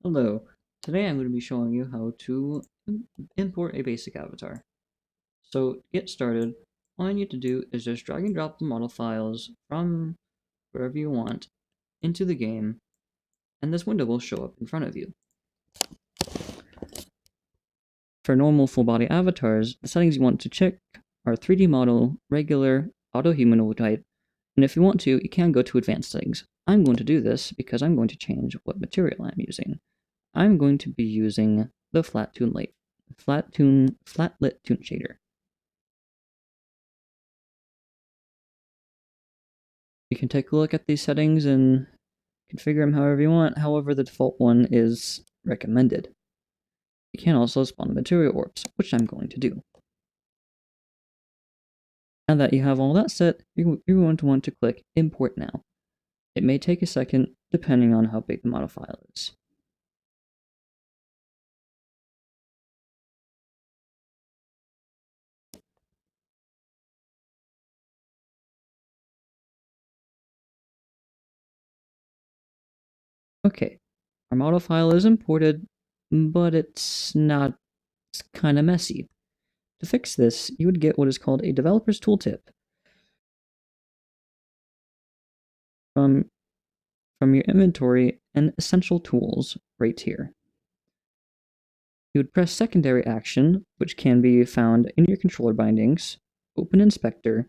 Hello, today I'm going to be showing you how to import a basic avatar. So to get started, all you need to do is just drag and drop the model files from wherever you want into the game, and this window will show up in front of you. For normal full body avatars, the settings you want to check are 3D model, regular, auto humanoid type, and if you want to, you can go to advanced settings. I'm going to do this because I'm going to change what material I'm using. I'm going to be using the flat lit toon shader. You can take a look at these settings and configure them however you want. However, the default one is recommended. You can also spawn material orbs, which I'm going to do. Now that you have all that set, you're going to want to click Import Now. It may take a second, depending on how big the model file is. Okay, our model file is imported, but it's kind of messy. To fix this, you would get what is called a developer's tooltip from your inventory and essential tools right here. You would press secondary action, which can be found in your controller bindings, open inspector,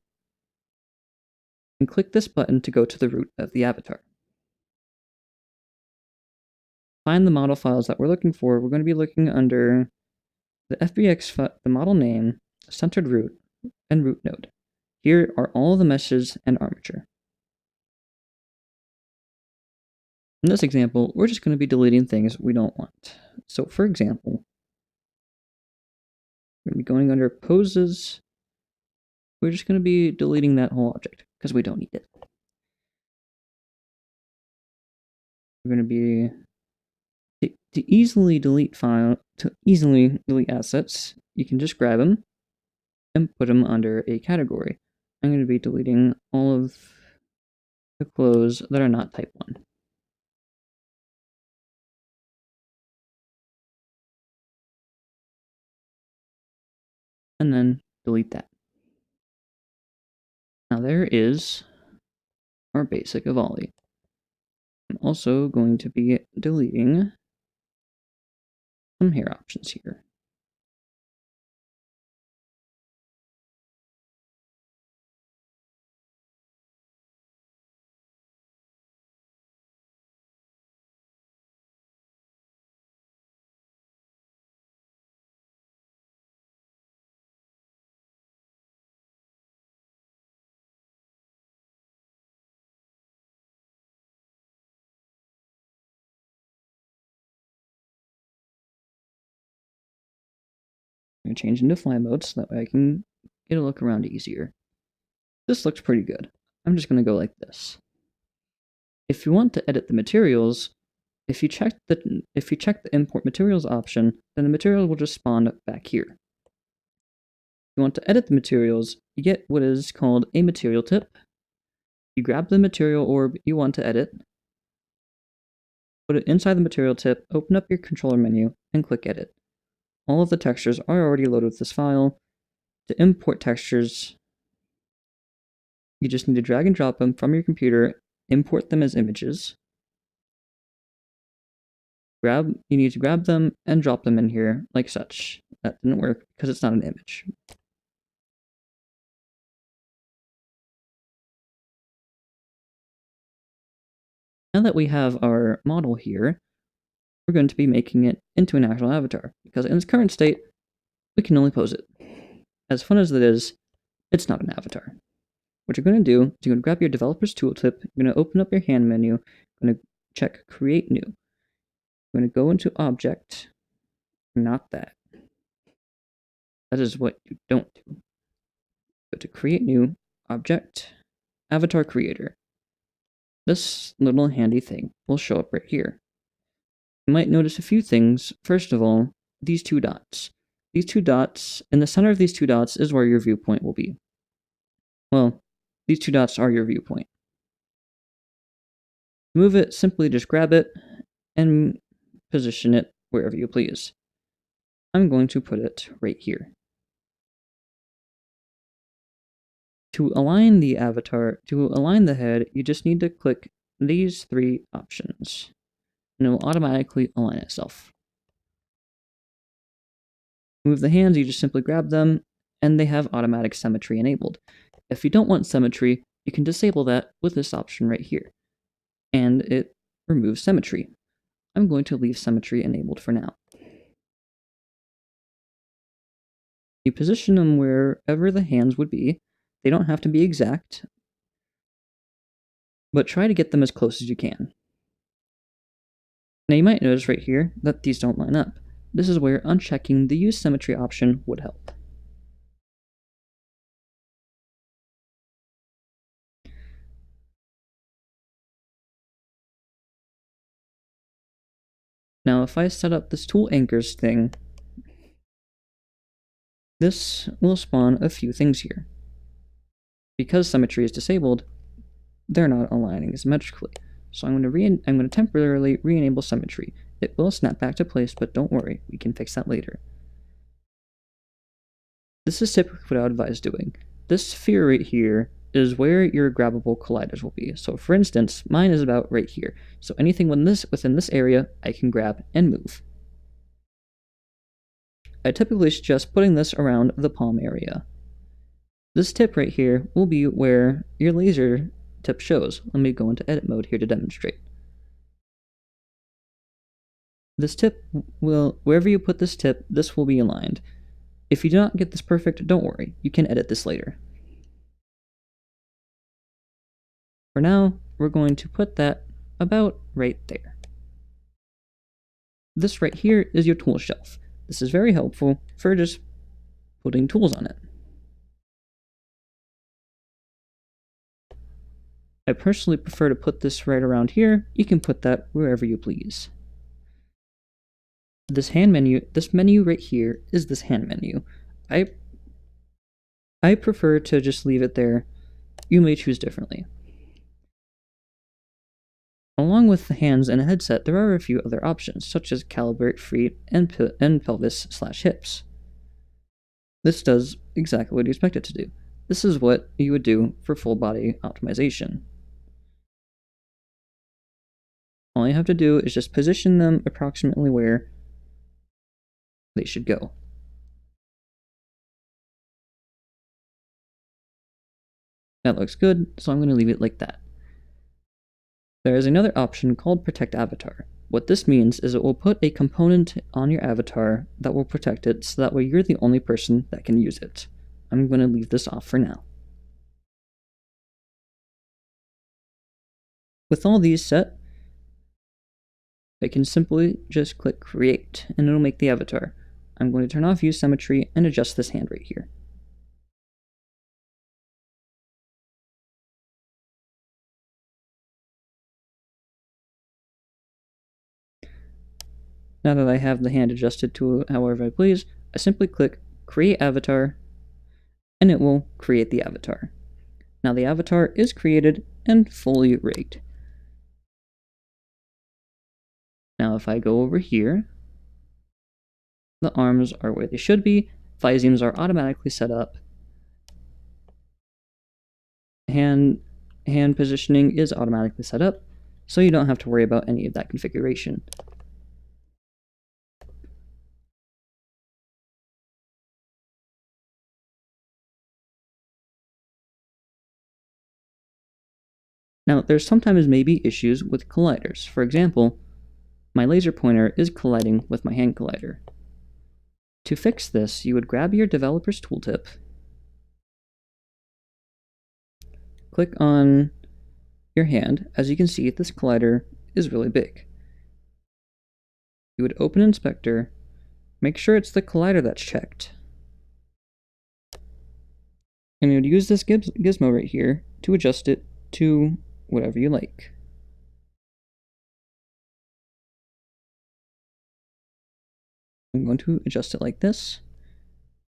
and click this button to go to the root of the avatar. Find the model files that we're looking for. We're going to be looking under the FBX, the model name, centered root, and root node. Here are all the meshes and armature. In this example, we're just going to be deleting things we don't want. So for example, we're going to be going under poses. We're just going to be deleting that whole object because we don't need it. We're going to be to easily delete assets, you can just grab them and put them under a category. I'm going to be deleting all of the clothes that are not type 1. And then delete that. Now there is our basic Avali. I'm also going to be deleting some hair options here. I'm going to change into fly mode so that way I can get a look around easier. This looks pretty good. I'm just going to go like this. If you want to edit the materials, if you check the import materials option, then the material will just spawn back here. If you want to edit the materials, you get what is called a material tip. You grab the material orb you want to edit, put it inside the material tip, open up your controller menu, and click edit. All of the textures are already loaded with this file. To import textures, you just need to drag and drop them from your computer, import them as images. You need to grab them and drop them in here like such. That didn't work because it's not an image. Now that we have our model here, we're going to be making it into an actual avatar, because in its current state, we can only pose it. As fun as it is, it's not an avatar. What you're going to do is you're going to grab your developer's tooltip, you're going to open up your hand menu, you're going to check Create New. You're going to go into Object, not that. That is what you don't do. Go to Create New, Object, Avatar Creator. This little handy thing will show up right here. You might notice a few things. First of all, these two dots. These two dots, in the center of these two dots is where your viewpoint will be. Well, these two dots are your viewpoint. To move it, simply just grab it and position it wherever you please. I'm going to put it right here. To align the avatar, to align the head, you just need to click these 3 options, and it will automatically align itself. Move the hands, you just simply grab them, and they have automatic symmetry enabled. If you don't want symmetry, you can disable that with this option right here, and it removes symmetry. I'm going to leave symmetry enabled for now. You position them wherever the hands would be. They don't have to be exact, but try to get them as close as you can. Now you might notice right here that these don't line up. This is where unchecking the Use Symmetry option would help. Now if I set up this tool anchors thing, this will spawn a few things here. Because symmetry is disabled, they're not aligning symmetrically. So I'm going to temporarily re-enable symmetry. It will snap back to place, but don't worry, we can fix that later. This is typically what I would advise doing. This sphere right here is where your grabbable colliders will be. So for instance, mine is about right here. So anything within this area, I can grab and move. I typically suggest putting this around the palm area. This tip right here will be where your laser tip shows. Let me go into edit mode here to demonstrate. This tip will, wherever you put this tip, this will be aligned. If you do not get this perfect, don't worry, you can edit this later. For now, we're going to put that about right there. This right here is your tool shelf. This is very helpful for just putting tools on it. I personally prefer to put this right around here. You can put that wherever you please. This menu right here is this hand menu. I prefer to just leave it there. You may choose differently. Along with the hands and a headset, there are a few other options, such as calibrate feet and pelvis/hips. This does exactly what you expect it to do. This is what you would do for full body optimization. All you have to do is just position them approximately where they should go. That looks good, so I'm going to leave it like that. There is another option called Protect Avatar. What this means is it will put a component on your avatar that will protect it, so that way you're the only person that can use it. I'm going to leave this off for now. With all these set, I can simply just click Create, and it'll make the avatar. I'm going to turn off Use Symmetry and adjust this hand right here. Now that I have the hand adjusted to however I please, I simply click Create Avatar, and it will create the avatar. Now the avatar is created and fully rigged. Now if I go over here, the arms are where they should be, visemes are automatically set up, hand positioning is automatically set up, so you don't have to worry about any of that configuration. Now, there's sometimes maybe issues with colliders. For example, my laser pointer is colliding with my hand collider. To fix this, you would grab your developer's tooltip, click on your hand. As you can see, this collider is really big. You would open Inspector, make sure it's the collider that's checked, and you would use this gizmo right here to adjust it to whatever you like. I'm going to adjust it like this,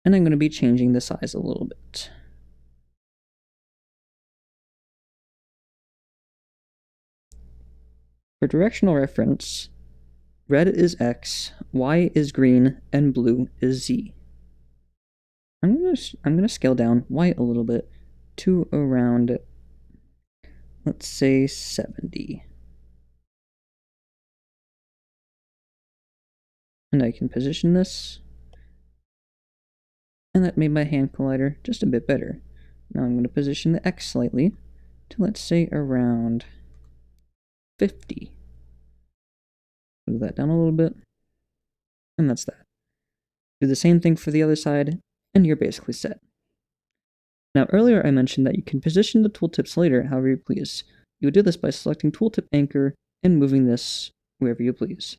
and I'm going to be changing the size a little bit. For directional reference, red is X, Y is green, and blue is Z. I'm gonna scale down white a little bit to around, let's say 70. And I can position this, and that made my hand collider just a bit better. Now I'm going to position the X slightly to, let's say, around 50. Move that down a little bit, and that's that. Do the same thing for the other side, and you're basically set. Now earlier I mentioned that you can position the tooltips later however you please. You would do this by selecting tooltip anchor and moving this wherever you please.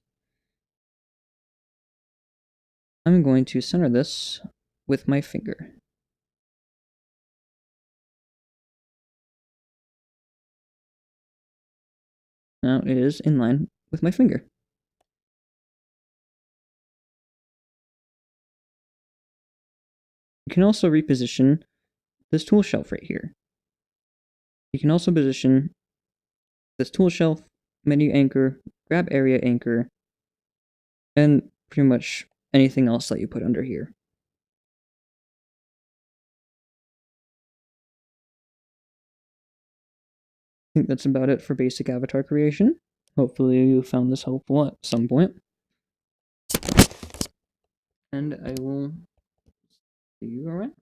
I'm going to center this with my finger. Now it is in line with my finger. You can also reposition this tool shelf right here. You can also position this tool shelf, menu anchor, grab area anchor, and pretty much anything else that you put under here. I think that's about it for basic avatar creation. Hopefully you found this helpful at some point. And I will see you around.